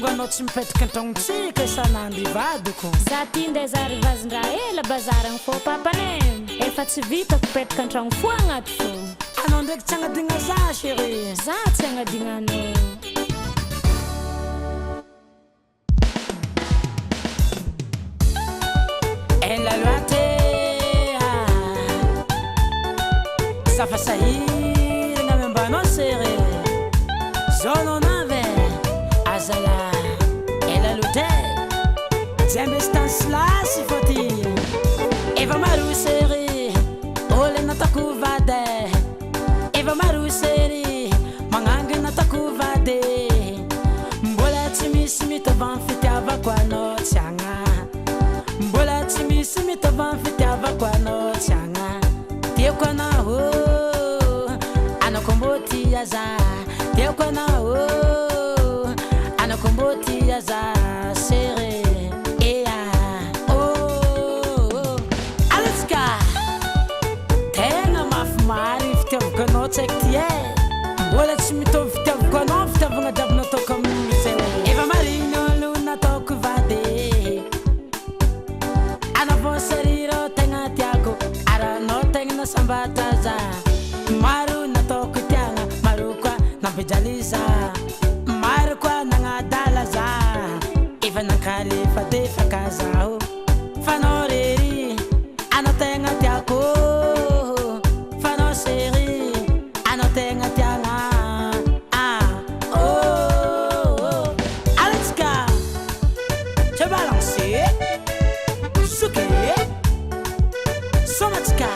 Anao tsy mipetraka an-tragnotsika isan'andro ivadiko. Za tia ndezary vazin-draha ela bazaragny fô papane efa tsy vitako petraka an-tragno fo agnaty fô. Anao ndraiky tsy agnadigna za chérie. Za tsy agnadigna anao. Ela loate safa sahiragna miambanao chérie. Zao nave azala ela lote Zembe stanslasy fôty efa maro chérie ôla natako vady. Efa maro chérie magnangy natako vady. Mbola tsy misy mitova amin'ny fitiavako anao tsy agna. Mbola tsy misy mitova amin'ny fitiavako anao tsy agna. Tiako anao anako mbô tia za. Tiako anao anako mbô tia za chérie. Anao tsaiky ty mbola tsy mitovy fitiavako anao fitiavagna jiaby nataoko amin'ny zay. Efa marigny olo nataoko vady. Anao vao seriro tegna tiako ary anao tegna nasambatra za. Maro nataoko tiagna maro koa nampijaly za. Maro koa nagnadala za. Efa nankalefa defaka zaho fa anao rery anao tegna tiako. Fa anao chérie tenga tiana Alaska je balancer suke somatika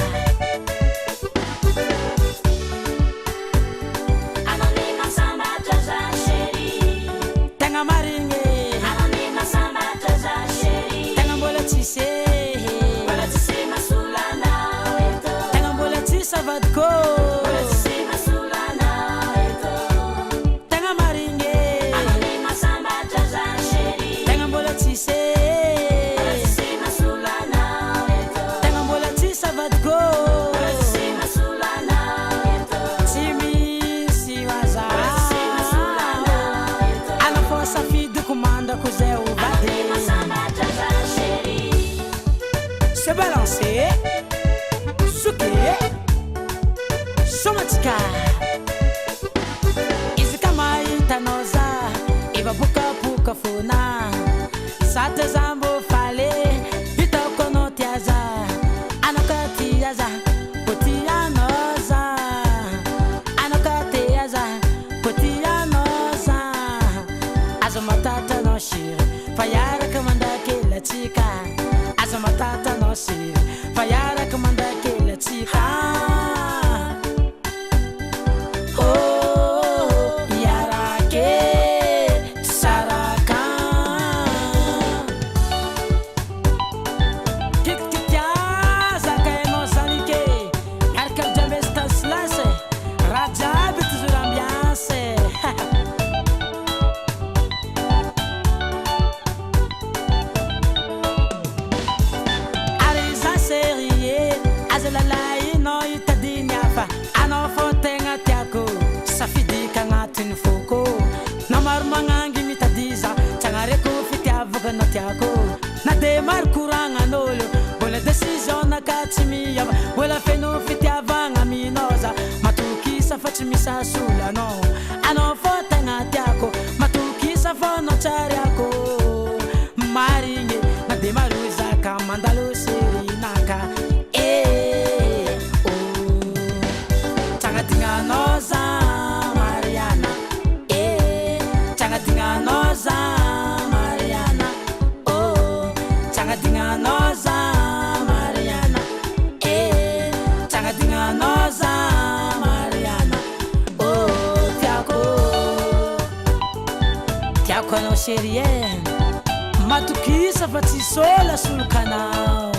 anonima samba jaza chérie. Tenga maringe anonima samba jaza chérie. Tenga mbola tise masulana weto. Tenga mbola tisa vadko. Se balancer, souquer, somatika. Izikama itanoza, iva buka buka funa. Sate zambo fale, bitoko no tiaza. Anoka tiaza, potia noza. Anoka tiaza, potia noza. Azomatata no shiri, fayara kamanda kila chika. Azomatata no shiri, fayara kamanda kila chika. Nade mar kuranga nolo bola decision na katsimiya bola feno fitiavanga minoza matukisa fatimisa sula no ano fota ngatiako matukisa fono chariako maringe nade maruza kamandalo serinaka changatinga noza Mariana changatinga noza Changatinga noza Mariana, changatinga noza Mariana, tiako no chérie, matukisa fa tsy sola sulkanao.